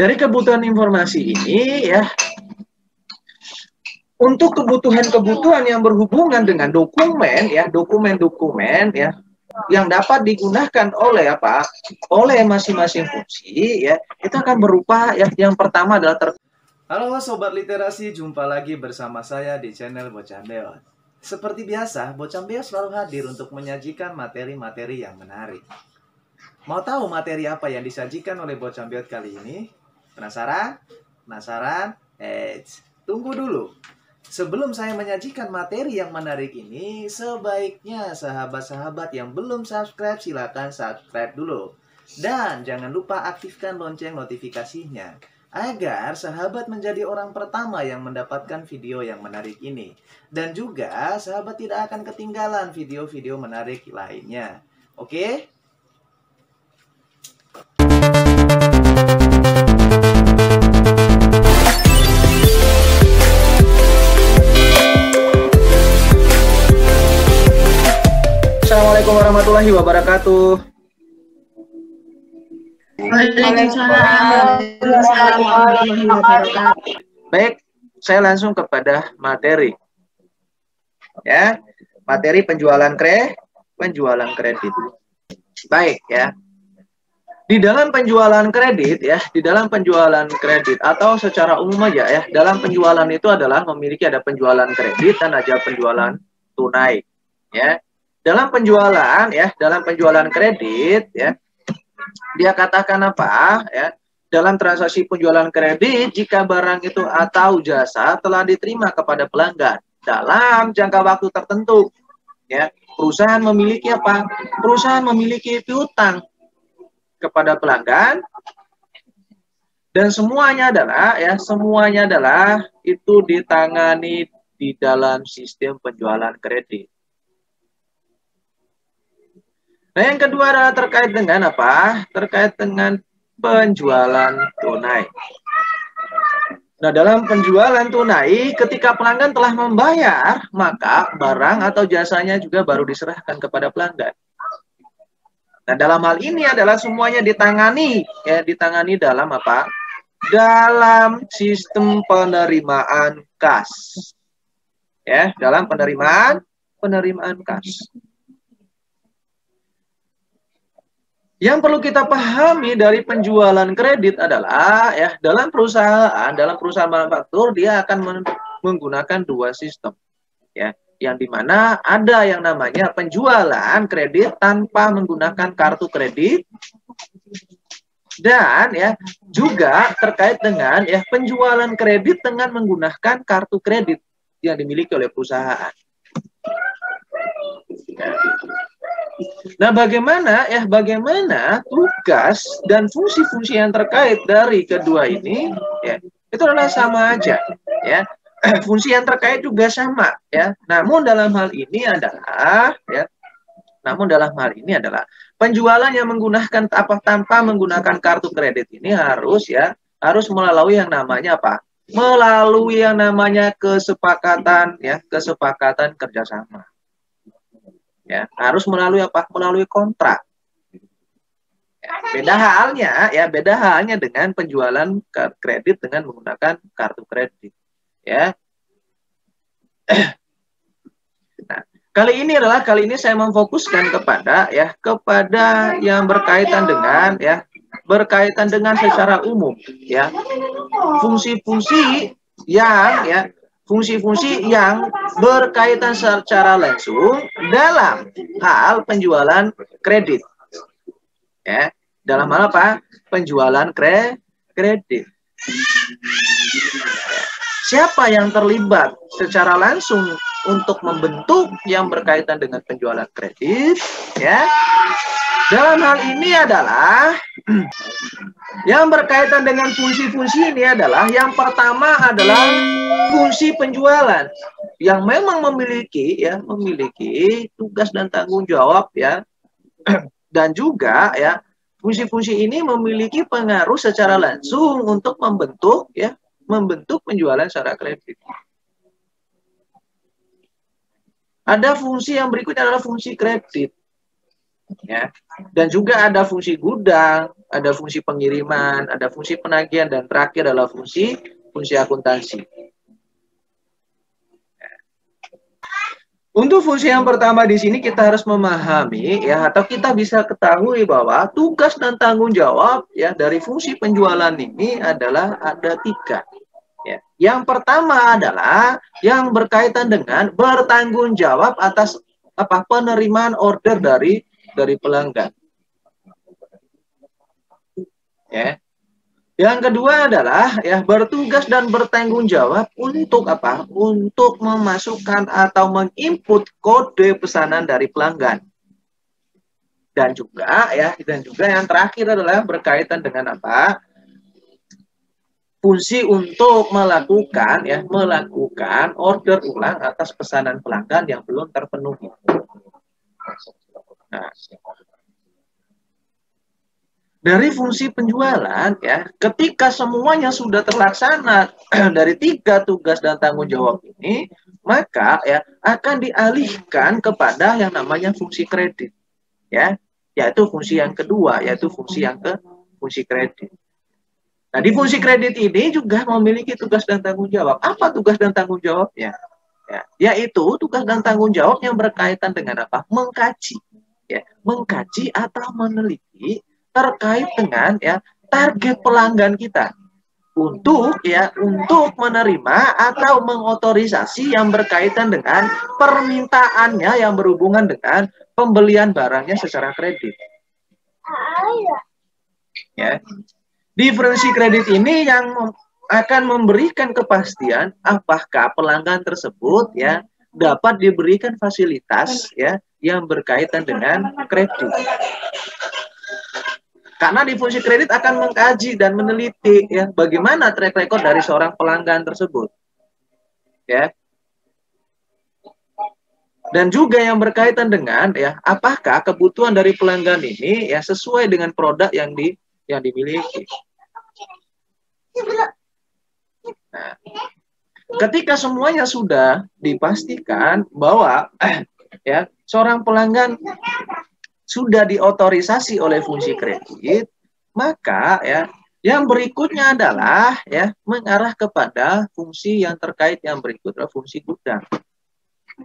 Dari kebutuhan informasi ini ya, untuk kebutuhan-kebutuhan yang berhubungan dengan dokumen ya, dokumen-dokumen ya, yang dapat digunakan oleh apa? Oleh masing-masing fungsi ya, itu akan berupa ya, yang pertama adalah Halo Sobat Literasi, jumpa lagi bersama saya di channel Bocambeot. Seperti biasa, Bocambeot selalu hadir untuk menyajikan materi-materi yang menarik. Mau tahu materi apa yang disajikan oleh Bocambeot kali ini? Penasaran? Penasaran? Tunggu dulu. Sebelum saya menyajikan materi yang menarik ini, sebaiknya sahabat-sahabat yang belum subscribe silakan subscribe dulu. Dan jangan lupa aktifkan lonceng notifikasinya agar sahabat menjadi orang pertama yang mendapatkan video yang menarik ini. Dan juga sahabat tidak akan ketinggalan video-video menarik lainnya. Oke? Assalamualaikum warahmatullahi wabarakatuh. Waalaikumsalam warahmatullahi wabarakatuh. Baik, saya langsung kepada materi. Ya, materi penjualan kredit. Baik ya. Di dalam penjualan kredit ya, di dalam penjualan kredit atau secara umum aja ya, dalam penjualan itu adalah memiliki ada penjualan kredit dan ada penjualan tunai. Ya. Dalam penjualan ya, dalam penjualan kredit ya, dia katakan apa ya? Dalam transaksi penjualan kredit, jika barang itu atau jasa telah diterima kepada pelanggan dalam jangka waktu tertentu, ya, perusahaan memiliki apa? Perusahaan memiliki piutang kepada pelanggan, dan semuanya adalah itu ditangani di dalam sistem penjualan kredit. Nah, yang kedua adalah terkait dengan apa? Terkait dengan penjualan tunai. Nah, dalam penjualan tunai, ketika pelanggan telah membayar, maka barang atau jasanya juga baru diserahkan kepada pelanggan. Nah, dalam hal ini adalah semuanya ditangani, ya, ditangani dalam apa? Dalam sistem penerimaan kas. Ya, dalam penerimaan kas. Yang perlu kita pahami dari penjualan kredit adalah ya, dalam perusahaan manufaktur dia akan menggunakan dua sistem ya, yang dimana ada yang namanya penjualan kredit tanpa menggunakan kartu kredit, dan ya juga terkait dengan ya penjualan kredit dengan menggunakan kartu kredit yang dimiliki oleh perusahaan. Nah, bagaimana tugas dan fungsi-fungsi yang terkait dari kedua ini ya, itu adalah sama aja ya. Fungsi yang terkait juga sama ya. Namun dalam hal ini adalah penjualan yang menggunakan tanpa menggunakan kartu kredit ini harus melalui yang namanya apa? Melalui yang namanya kesepakatan kerjasama. Ya, harus melalui apa? Melalui kontrak. Ya, beda halnya dengan penjualan kredit dengan menggunakan kartu kredit. Ya. Nah, kali ini saya memfokuskan kepada yang berkaitan dengan secara umum ya. Fungsi-fungsi yang berkaitan secara langsung dalam hal penjualan kredit. Ya, dalam hal apa? Penjualan kredit. Siapa yang terlibat secara langsung untuk membentuk yang berkaitan dengan penjualan kredit? Ya. Dalam hal ini adalah yang berkaitan dengan fungsi-fungsi ini adalah yang pertama adalah fungsi penjualan yang memang memiliki tugas dan tanggung jawab ya, dan juga ya fungsi-fungsi ini memiliki pengaruh secara langsung untuk membentuk penjualan secara kredit. Ada fungsi yang berikutnya adalah fungsi kredit. Ya. Dan juga ada fungsi gudang, ada fungsi pengiriman, ada fungsi penagihan, dan terakhir adalah fungsi akuntansi. Untuk fungsi yang pertama di sini kita harus memahami ya, atau kita bisa ketahui bahwa tugas dan tanggung jawab ya dari fungsi penjualan ini adalah ada 3. Ya. Yang pertama adalah yang berkaitan dengan bertanggung jawab atas penerimaan order dari pelanggan. Ya. Yang kedua adalah ya bertugas dan bertanggung jawab untuk Untuk memasukkan atau menginput kode pesanan dari pelanggan. Dan juga yang terakhir adalah berkaitan dengan fungsi untuk melakukan order ulang atas pesanan pelanggan yang belum terpenuhi. Nah, dari fungsi penjualan ya, ketika semuanya sudah terlaksana dari 3 tugas dan tanggung jawab ini, maka ya akan dialihkan kepada yang namanya fungsi kredit. Ya, yaitu fungsi yang kedua, yaitu fungsi kredit. Nah, di fungsi kredit ini juga memiliki tugas dan tanggung jawab. Apa tugas dan tanggung jawabnya? Ya, yaitu tugas dan tanggung jawab yang berkaitan dengan mengkaji. Ya, mengkaji atau meneliti terkait dengan ya target pelanggan kita untuk menerima atau mengotorisasi yang berkaitan dengan permintaannya yang berhubungan dengan pembelian barangnya secara kredit. Ya. Di fungsi kredit ini yang akan memberikan kepastian apakah pelanggan tersebut ya dapat diberikan fasilitas ya yang berkaitan dengan kredit. Karena di fungsi kredit akan mengkaji dan meneliti ya bagaimana track record dari seorang pelanggan tersebut. Ya. Dan juga yang berkaitan dengan ya apakah kebutuhan dari pelanggan ini ya sesuai dengan produk yang dimiliki. Nah, ketika semuanya sudah dipastikan bahwa ya seorang pelanggan sudah diotorisasi oleh fungsi kredit, maka ya yang berikutnya adalah ya mengarah kepada fungsi yang terkait yang berikut adalah fungsi gudang.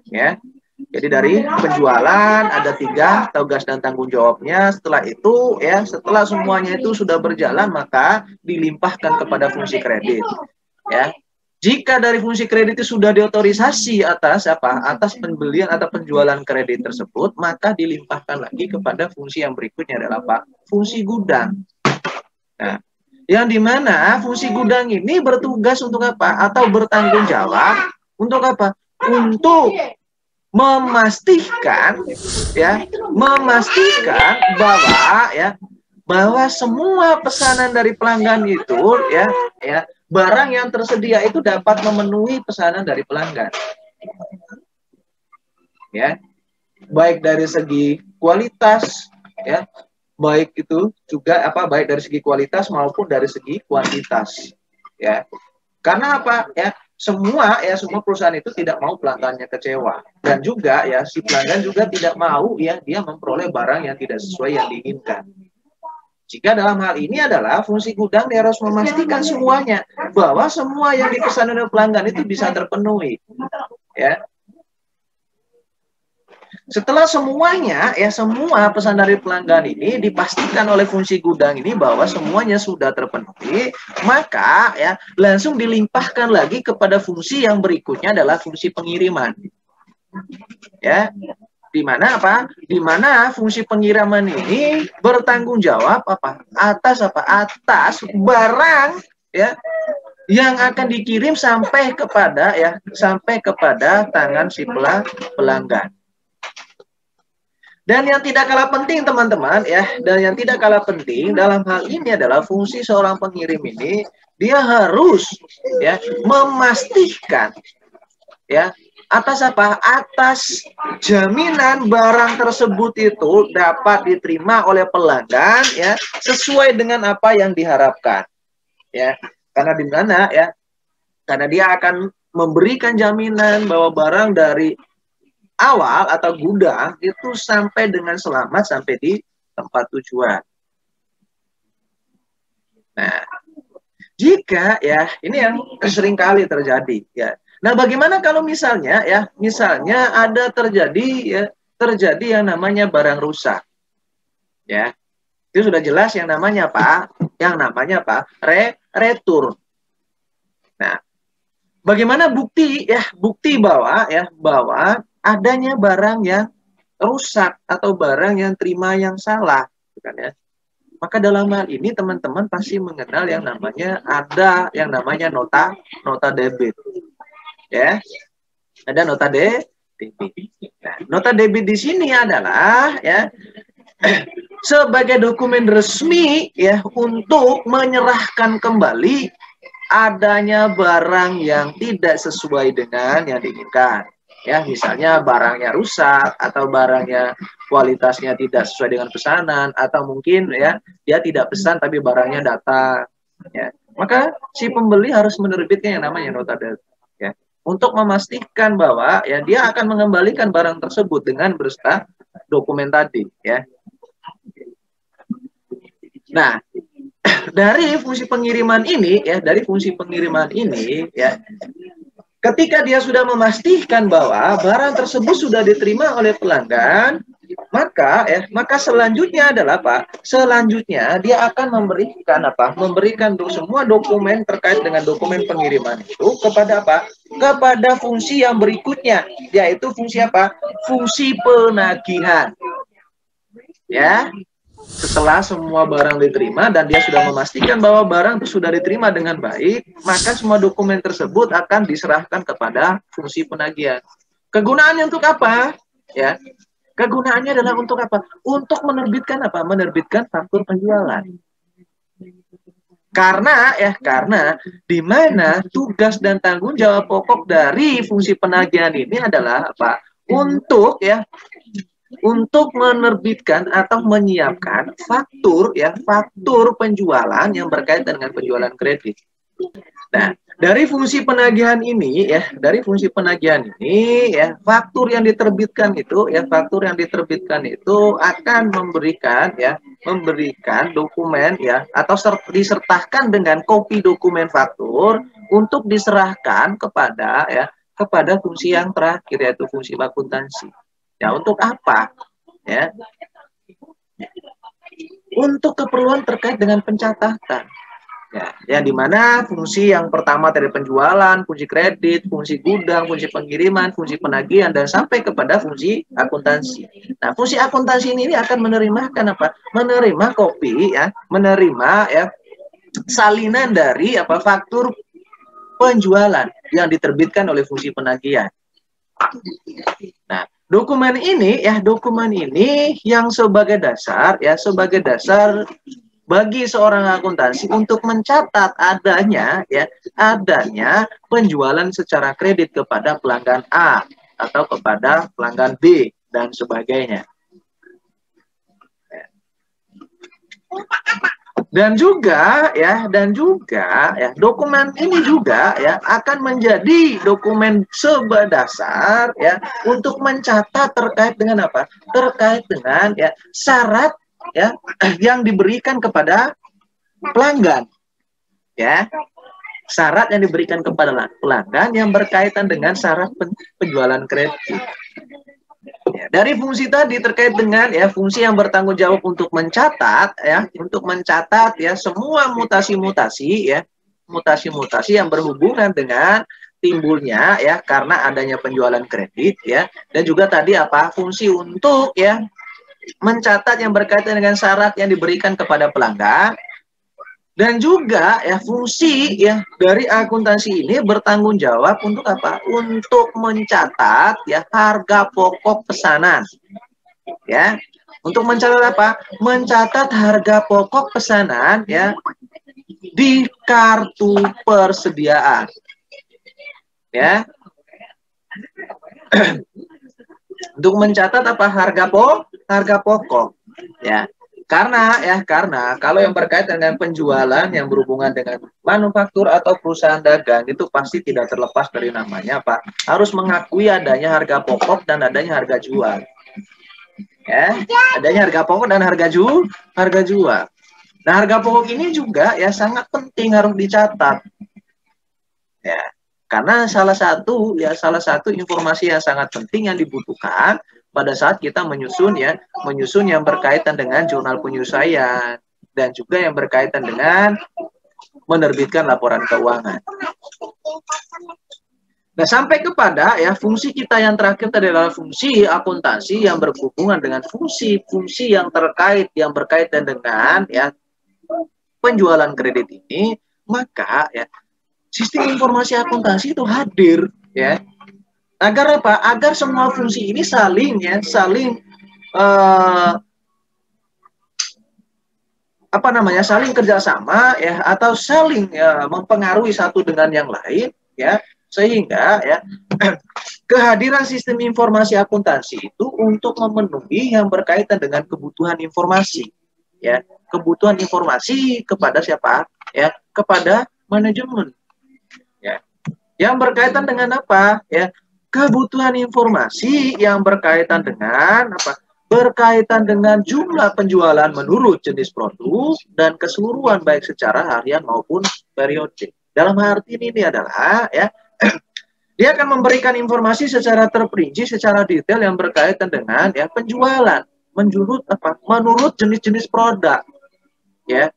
Ya. Jadi dari penjualan ada 3 tugas dan tanggung jawabnya. Setelah itu ya setelah semuanya itu sudah berjalan maka dilimpahkan kepada fungsi kredit. Ya. Jika dari fungsi kredit itu sudah diotorisasi atas pembelian atau penjualan kredit tersebut, maka dilimpahkan lagi kepada fungsi yang berikutnya adalah fungsi gudang. Nah, yang dimana fungsi gudang ini bertugas untuk atau bertanggung jawab untuk untuk memastikan bahwa semua pesanan dari pelanggan itu barang yang tersedia itu dapat memenuhi pesanan dari pelanggan. Ya. Baik dari segi kualitas ya, baik dari segi kualitas maupun dari segi kuantitas. Ya. Karena semua perusahaan itu tidak mau pelanggannya kecewa, dan juga ya si pelanggan juga tidak mau dia memperoleh barang yang tidak sesuai yang diinginkan. Jika dalam hal ini adalah fungsi gudang dia harus memastikan semuanya bahwa semua yang dipesan oleh pelanggan itu bisa terpenuhi. Ya. Setelah semuanya semua pesan dari pelanggan ini dipastikan oleh fungsi gudang ini bahwa semuanya sudah terpenuhi, maka langsung dilimpahkan lagi kepada fungsi yang berikutnya adalah fungsi pengiriman. Ya. Di mana fungsi pengiriman ini bertanggung jawab atas barang ya yang akan dikirim sampai kepada tangan si pelanggan. Dan yang tidak kalah penting teman-teman dalam hal ini adalah fungsi seorang pengirim ini dia harus memastikan atas jaminan barang tersebut itu dapat diterima oleh pelanggan sesuai dengan apa yang diharapkan. Ya, karena dia akan memberikan jaminan bahwa barang dari awal atau gudang itu sampai dengan selamat sampai di tempat tujuan. Nah, jika ya ini yang sering kali terjadi ya. Nah, bagaimana kalau misalnya ya, misalnya ada terjadi yang namanya barang rusak. Ya. Itu sudah jelas yang namanya apa? Yang namanya apa? Retur. Nah, bagaimana bukti bahwa adanya barang yang rusak atau barang yang terima yang salah, kan ya? Maka dalam hal ini teman-teman pasti mengenal yang namanya nota debit. Ya. Ada nota debit. Nah, nota debit di sini adalah ya sebagai dokumen resmi ya untuk menyerahkan kembali adanya barang yang tidak sesuai dengan yang diinginkan. Ya, misalnya barangnya rusak atau barangnya kualitasnya tidak sesuai dengan pesanan atau mungkin ya dia tidak pesan tapi barangnya datang. Ya, maka si pembeli harus menerbitkan yang namanya nota debit. Ya, untuk memastikan bahwa ya dia akan mengembalikan barang tersebut dengan berserta dokumen tadi. Ya. Nah, dari fungsi pengiriman ini ya, ketika dia sudah memastikan bahwa barang tersebut sudah diterima oleh pelanggan, maka selanjutnya adalah selanjutnya dia akan memberikan semua dokumen terkait dengan dokumen pengiriman itu kepada kepada fungsi yang berikutnya, yaitu fungsi fungsi penagihan. Ya. Setelah semua barang diterima dan dia sudah memastikan bahwa barang itu sudah diterima dengan baik, maka semua dokumen tersebut akan diserahkan kepada fungsi penagihan. Kegunaannya untuk apa? Ya, kegunaannya adalah untuk apa? Untuk menerbitkan Menerbitkan faktur penjualan. Karena di mana tugas dan tanggung jawab pokok dari fungsi penagihan ini adalah untuk menerbitkan atau menyiapkan faktur penjualan yang berkaitan dengan penjualan kredit. Nah, dari fungsi penagihan ini faktur yang diterbitkan itu akan memberikan dokumen atau disertakan dengan kopi dokumen faktur untuk diserahkan kepada fungsi yang terakhir, yaitu fungsi akuntansi. Ya, untuk apa? Ya. Untuk keperluan terkait dengan pencatatan. Ya, di mana fungsi yang pertama dari penjualan, fungsi kredit, fungsi gudang, fungsi pengiriman, fungsi penagihan dan sampai kepada fungsi akuntansi. Nah, fungsi akuntansi ini akan menerima kopi menerima salinan dari faktur penjualan yang diterbitkan oleh fungsi penagihan. Nah, dokumen ini yang sebagai dasar bagi seorang akuntansi untuk mencatat adanya penjualan secara kredit kepada pelanggan A atau kepada pelanggan B dan sebagainya. Dan juga dokumen ini juga akan menjadi dokumen sebagai dasar untuk mencatat terkait dengan terkait dengan syarat yang diberikan kepada pelanggan. Ya. Syarat yang diberikan kepada pelanggan yang berkaitan dengan syarat penjualan kredit. Ya, dari fungsi tadi terkait dengan fungsi yang bertanggung jawab untuk mencatat semua mutasi-mutasi yang berhubungan dengan timbulnya karena adanya penjualan kredit dan juga tadi fungsi untuk mencatat yang berkaitan dengan syarat yang diberikan kepada pelanggan. Dan juga fungsi dari akuntansi ini bertanggung jawab untuk Untuk mencatat harga pokok pesanan. Ya. Untuk mencatat Mencatat harga pokok pesanan di kartu persediaan. Ya. Untuk mencatat harga pokok ya. Karena kalau yang berkaitan dengan penjualan yang berhubungan dengan manufaktur atau perusahaan dagang itu pasti tidak terlepas dari namanya Pak. Harus mengakui adanya harga pokok dan adanya harga jual. Ya, adanya harga pokok dan harga jual. Nah, harga pokok ini juga ya sangat penting harus dicatat. Ya, karena salah satu informasi yang sangat penting yang dibutuhkan pada saat kita menyusun yang berkaitan dengan jurnal penyelesaian dan juga yang berkaitan dengan menerbitkan laporan keuangan. Nah, sampai kepada ya fungsi kita yang terakhir adalah fungsi akuntansi yang berhubungan dengan fungsi-fungsi yang berkaitan dengan ya penjualan kredit ini, maka ya sistem informasi akuntansi itu hadir ya. Agar apa? Agar semua fungsi ini saling kerjasama ya, atau saling ya, mempengaruhi satu dengan yang lain ya, sehingga ya kehadiran sistem informasi akuntansi itu untuk memenuhi yang berkaitan dengan kebutuhan informasi ya, kebutuhan informasi kepada siapa ya, kepada manajemen ya, yang berkaitan dengan apa ya, kebutuhan informasi yang berkaitan dengan apa? Berkaitan dengan jumlah penjualan menurut jenis produk dan keseluruhan baik secara harian maupun periodik. Dalam arti ini adalah ya dia akan memberikan informasi secara terperinci, secara detail yang berkaitan dengan ya penjualan menurut apa? Menurut jenis-jenis produk. Ya.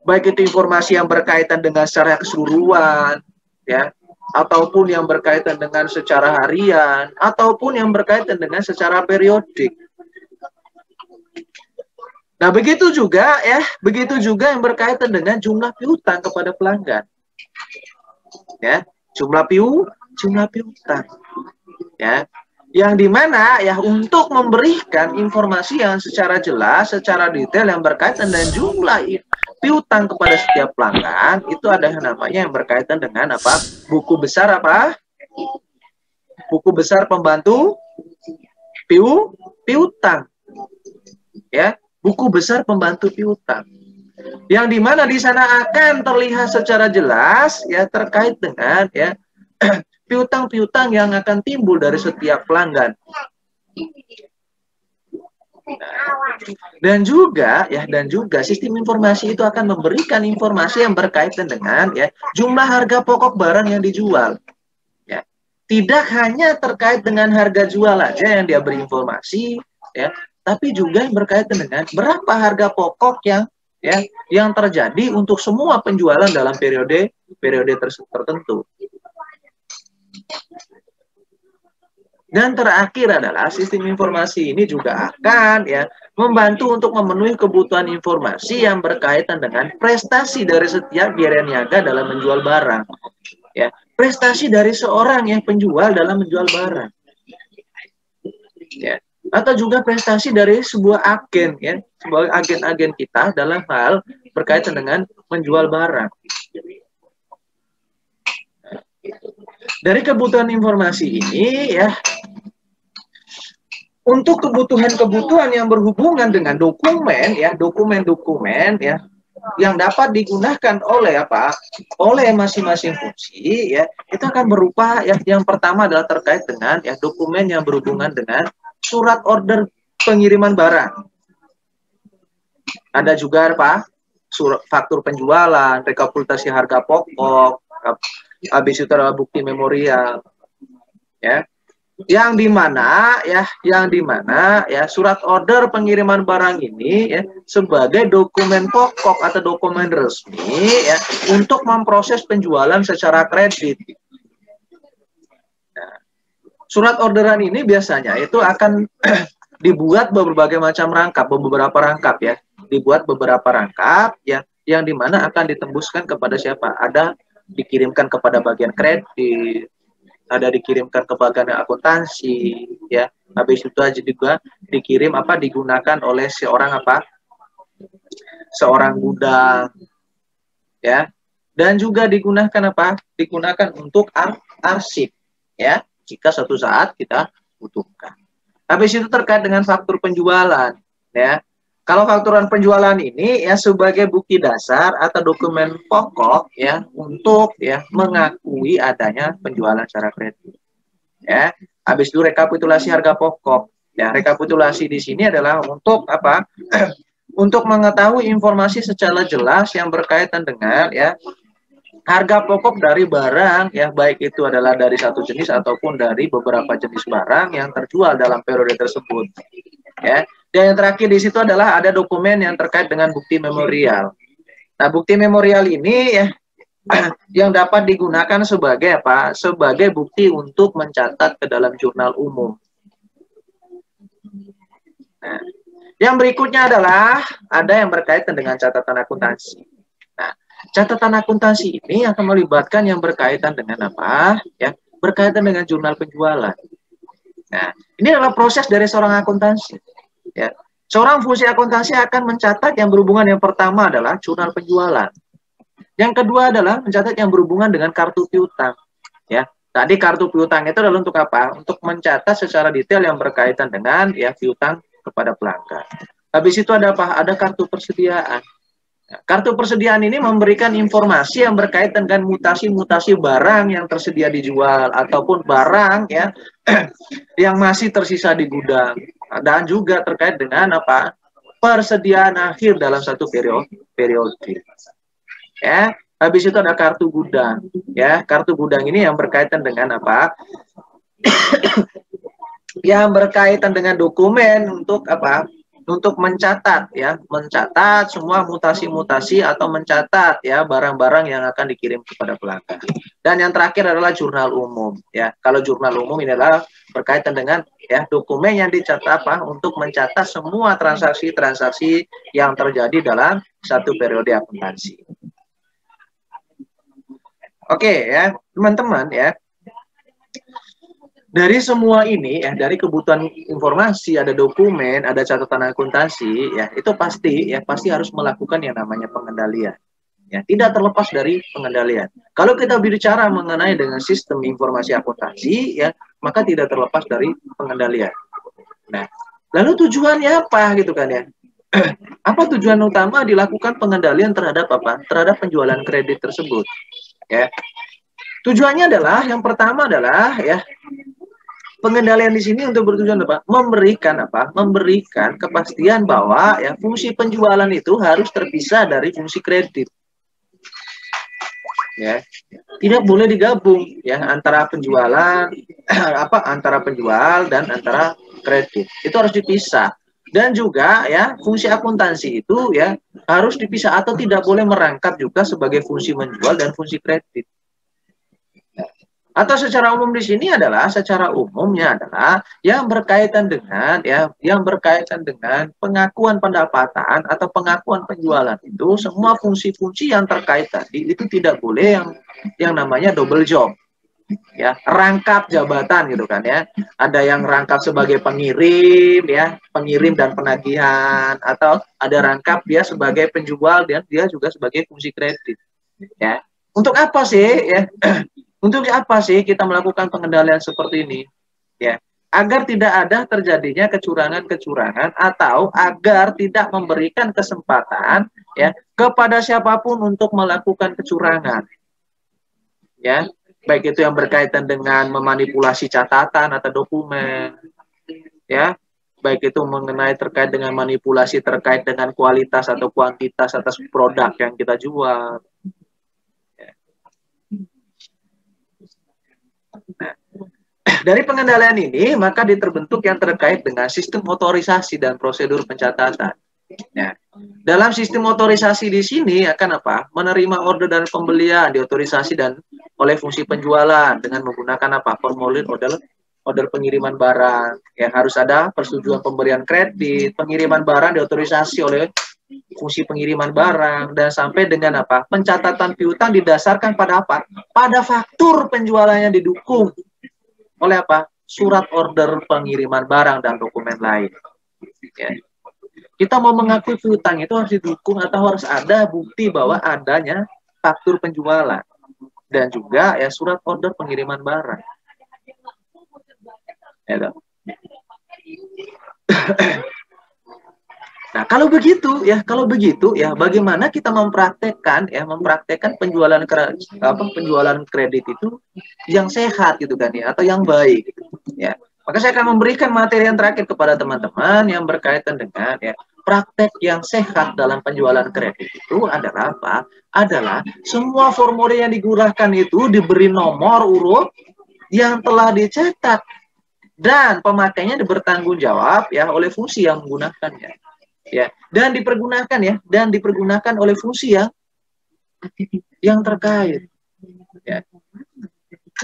Baik itu informasi yang berkaitan dengan secara keseluruhan ya, ataupun yang berkaitan dengan secara harian, ataupun yang berkaitan dengan secara periodik. Nah, begitu juga yang berkaitan dengan jumlah piutang kepada pelanggan. Ya, jumlah piutang. Ya. Yang dimana ya untuk memberikan informasi yang secara jelas, secara detail yang berkaitan dengan jumlah piutang kepada setiap pelanggan, itu ada yang namanya yang berkaitan dengan apa? Buku besar apa? Buku besar pembantu piutang. Ya, buku besar pembantu piutang. Yang dimana di sana akan terlihat secara jelas ya terkait dengan ya piutang-piutang yang akan timbul dari setiap pelanggan. Dan juga sistem informasi itu akan memberikan informasi yang berkaitan dengan ya jumlah harga pokok barang yang dijual. Ya. Tidak hanya terkait dengan harga jual aja yang dia beri informasi ya, tapi juga yang berkaitan dengan berapa harga pokok yang terjadi untuk semua penjualan dalam periode tertentu. Dan terakhir adalah sistem informasi ini juga akan ya membantu untuk memenuhi kebutuhan informasi yang berkaitan dengan prestasi dari setiap biaya niaga dalam menjual barang. Ya, prestasi dari seorang yang penjual dalam menjual barang. Ya, atau juga prestasi dari sebuah agen ya, sebuah agen-agen kita dalam hal berkaitan dengan menjual barang. Dari kebutuhan informasi ini ya, untuk kebutuhan-kebutuhan yang berhubungan dengan dokumen ya, yang dapat digunakan oleh masing-masing fungsi ya, itu akan berupa ya, yang pertama adalah terkait dengan ya dokumen yang berhubungan dengan surat order pengiriman barang. Ada juga surat faktur penjualan, rekapitulasi harga pokok, habis itu adalah bukti memorial ya, yang dimana surat order pengiriman barang ini ya sebagai dokumen pokok atau dokumen resmi ya untuk memproses penjualan secara kredit. Nah, surat orderan ini biasanya itu akan dibuat beberapa rangkap ya, yang dimana akan ditembuskan kepada siapa? Ada dikirimkan kepada bagian kredit, ada dikirimkan ke bagian akuntansi ya, habis itu aja juga digunakan oleh seorang gudang ya, dan juga digunakan untuk arsip ya, jika suatu saat kita butuhkan. Habis itu terkait dengan faktur penjualan ya, Kalau fakturan penjualan ini ya sebagai bukti dasar atau dokumen pokok ya untuk ya mengakui adanya penjualan secara kredit. Ya, habis itu rekapitulasi harga pokok. Ya, rekapitulasi di sini adalah untuk apa? Untuk mengetahui informasi secara jelas yang berkaitan dengan ya harga pokok dari barang ya, baik itu adalah dari satu jenis ataupun dari beberapa jenis barang yang terjual dalam periode tersebut. Ya. Dan yang terakhir di situ adalah ada dokumen yang terkait dengan bukti memorial. Nah, bukti memorial ini ya yang dapat digunakan sebagai apa? Sebagai bukti untuk mencatat ke dalam jurnal umum. Nah, yang berikutnya adalah ada yang berkaitan dengan catatan akuntansi. Nah, catatan akuntansi ini akan melibatkan yang berkaitan dengan apa? Ya, berkaitan dengan jurnal penjualan. Nah, ini adalah proses dari seorang akuntansi. Ya, seorang fungsi akuntansi akan mencatat yang berhubungan, yang pertama adalah jurnal penjualan. Yang kedua adalah mencatat yang berhubungan dengan kartu piutang. Ya, tadi kartu piutang itu adalah untuk apa? Untuk mencatat secara detail yang berkaitan dengan ya piutang kepada pelanggan. Habis itu ada apa? Ada kartu persediaan. Kartu persediaan ini memberikan informasi yang berkaitan dengan mutasi-mutasi barang yang tersedia dijual ataupun barang ya yang masih tersisa di gudang, dan juga terkait dengan apa? Persediaan akhir dalam satu periode. Ya, habis itu ada kartu gudang. Ya, kartu gudang ini yang berkaitan dengan apa? Yang berkaitan dengan dokumen untuk apa? Untuk mencatat ya, mencatat semua mutasi-mutasi atau mencatat ya barang-barang yang akan dikirim kepada pelanggan. Dan yang terakhir adalah jurnal umum ya. Kalau jurnal umum ini adalah berkaitan dengan ya dokumen yang dicatat apa? Untuk mencatat semua transaksi-transaksi yang terjadi dalam satu periode akuntansi. Oke ya, teman-teman ya. Dari semua ini ya, dari kebutuhan informasi, ada dokumen, ada catatan akuntansi, ya itu pasti harus melakukan yang namanya pengendalian. Ya, tidak terlepas dari pengendalian. Kalau kita bicara mengenai dengan sistem informasi akuntansi, ya maka tidak terlepas dari pengendalian. Nah, lalu tujuannya apa gitu kan ya? Apa tujuan utama dilakukan pengendalian terhadap apa? Terhadap penjualan kredit tersebut. Ya, tujuannya adalah yang pertama adalah ya. Pengendalian di sini untuk bertujuan apa? Memberikan kepastian bahwa ya fungsi penjualan itu harus terpisah dari fungsi kredit. Ya. Tidak boleh digabung ya antara penjualan antara penjual dan antara kredit. Itu harus dipisah. Dan juga ya fungsi akuntansi itu ya harus dipisah atau tidak boleh merangkap juga sebagai fungsi menjual dan fungsi kredit. Atau secara umum di sini adalah secara umumnya adalah yang berkaitan dengan pengakuan pendapatan atau pengakuan penjualan itu semua fungsi-fungsi yang terkait tadi itu tidak boleh yang namanya double job. Ya, rangkap jabatan gitu kan ya. Ada yang rangkap sebagai pengirim ya, pengirim dan penagihan, atau ada rangkap dia sebagai penjual dan dia juga sebagai fungsi kredit. Ya. Untuk apa sih ya? Untuk apa sih kita melakukan pengendalian seperti ini? Ya, agar tidak ada terjadinya kecurangan-kecurangan atau agar tidak memberikan kesempatan ya kepada siapapun untuk melakukan kecurangan. Ya, baik itu yang berkaitan dengan memanipulasi catatan atau dokumen. Ya, baik itu mengenai terkait dengan manipulasi terkait dengan kualitas atau kuantitas atas produk yang kita jual. Nah, dari pengendalian ini maka terbentuk yang terkait dengan sistem otorisasi dan prosedur pencatatan. Ya. Dalam sistem otorisasi di sini akan apa? Menerima order dan pembelian diotorisasi dan oleh fungsi penjualan dengan menggunakan apa? Formulir order pengiriman barang. Ya, harus ada persetujuan pemberian kredit, pengiriman barang diotorisasi oleh fungsi pengiriman barang, dan sampai dengan apa? Pencatatan piutang didasarkan pada apa? Pada faktur penjualannya didukung oleh apa? Surat order pengiriman barang dan dokumen lain. Ya. Kita mau mengakui piutang itu harus didukung atau harus ada bukti bahwa adanya faktur penjualan dan juga ya surat order pengiriman barang. Ya, Nah, kalau begitu ya, bagaimana kita mempraktekkan penjualan kredit itu yang sehat gitu kan ya, atau yang baik gitu, ya. Maka saya akan memberikan materi yang terakhir kepada teman-teman yang berkaitan dengan ya praktek yang sehat dalam penjualan kredit itu adalah apa? Adalah semua formulir yang digunakan itu diberi nomor urut yang telah dicetak dan pemakainya bertanggung jawab ya oleh fungsi yang menggunakannya. Ya, dan dipergunakan oleh fungsi yang terkait. Ya.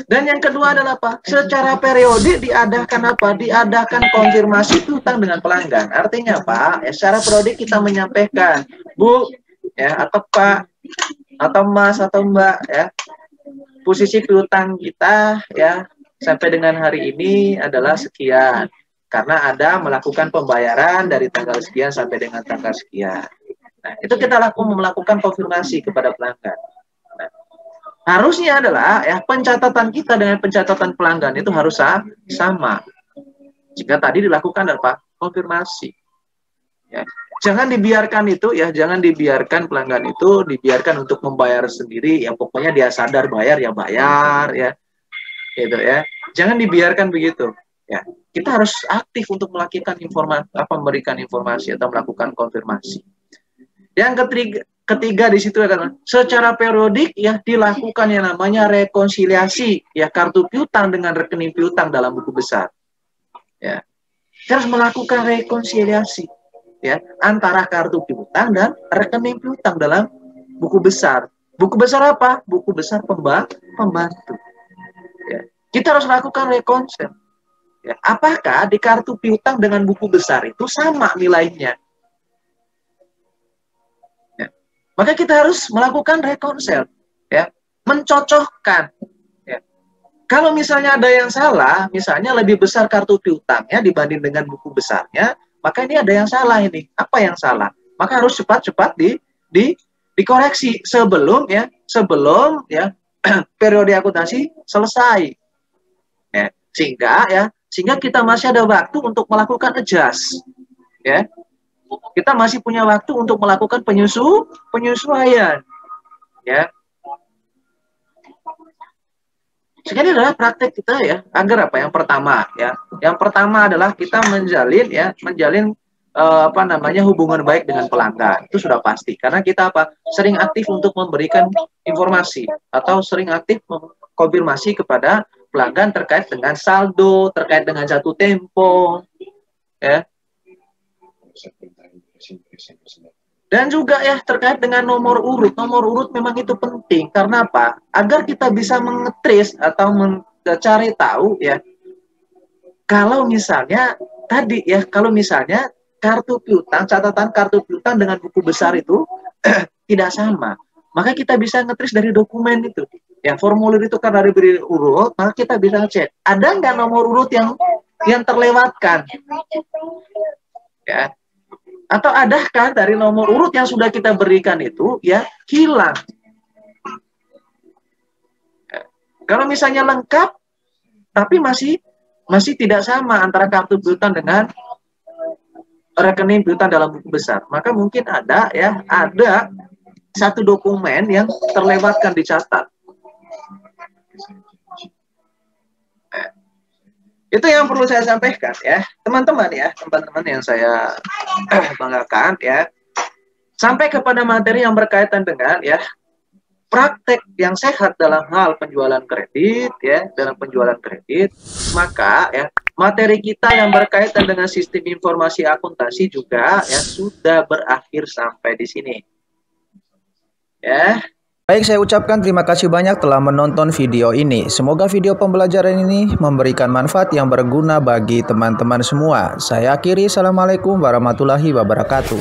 Dan yang kedua adalah apa? Secara periodik diadakan apa? Diadakan konfirmasi piutang dengan pelanggan. Artinya apa? Ya, secara periodik kita menyampaikan, Bu, ya, atau Pak, atau Mas, atau Mbak, ya, posisi piutang kita ya sampai dengan hari ini adalah sekian. Karena ada melakukan pembayaran dari tanggal sekian sampai dengan tanggal sekian. Nah, itu kita melakukan konfirmasi kepada pelanggan. Nah, harusnya adalah ya pencatatan kita dengan pencatatan pelanggan itu harus sama. Jika tadi dilakukan apa? Konfirmasi. Ya. Jangan dibiarkan pelanggan itu dibiarkan untuk membayar sendiri. Yang pokoknya dia sadar bayar ya, gitu ya. Jangan dibiarkan begitu. Ya, kita harus aktif untuk melakukan memberikan informasi atau melakukan konfirmasi. Yang ketiga di situ adalah secara periodik ya dilakukan yang namanya rekonsiliasi ya kartu piutang dengan rekening piutang dalam buku besar. Ya, kita harus melakukan rekonsiliasi ya antara kartu piutang dan rekening piutang dalam buku besar. Buku besar apa? Buku besar pembantu. Ya, kita harus lakukan rekonsiliasi. Ya, apakah di kartu piutang dengan buku besar itu sama nilainya? Ya. Maka kita harus melakukan rekonsel, ya, mencocokkan. Ya. Kalau misalnya ada yang salah, misalnya lebih besar kartu piutangnya dibanding dengan buku besarnya, maka ini ada yang salah ini. Apa yang salah? Maka harus cepat-cepat dikoreksi sebelum sebelum periode akuntansi selesai. Ya. Sehingga kita masih ada waktu untuk melakukan adjust, ya. Kita masih punya waktu untuk melakukan penyesuaian, ya. Sehingga ini adalah praktek kita ya, agar apa? Yang pertama adalah kita menjalin hubungan baik dengan pelanggan. Itu sudah pasti, karena kita sering aktif untuk memberikan informasi atau sering aktif konfirmasi kepada pelanggan terkait dengan saldo, terkait dengan jatuh tempo, ya. Dan juga ya terkait dengan nomor urut. Nomor urut memang itu penting karena apa? Agar kita bisa mengetris atau mencari tahu ya. Kalau misalnya kartu piutang, catatan kartu piutang dengan buku besar itu tidak sama, maka kita bisa ngetris dari dokumen itu. Ya, formulir itu karena diberi urut, maka kita bisa cek ada nggak nomor urut yang terlewatkan, ya, atau adakah dari nomor urut yang sudah kita berikan itu ya hilang. Ya. Kalau misalnya lengkap, tapi masih tidak sama antara kartu piutang dengan rekening piutang dalam buku besar, maka mungkin ada satu dokumen yang terlewatkan dicatat. Itu yang perlu saya sampaikan ya, teman-teman yang saya banggakan ya. Sampai kepada materi yang berkaitan dengan ya praktek yang sehat dalam hal penjualan kredit ya, maka ya materi kita yang berkaitan dengan sistem informasi akuntansi juga ya sudah berakhir sampai di sini. Ya. Baik, saya ucapkan terima kasih banyak telah menonton video ini. Semoga video pembelajaran ini memberikan manfaat yang berguna bagi teman-teman semua. Saya akhiri, assalamualaikum warahmatullahi wabarakatuh.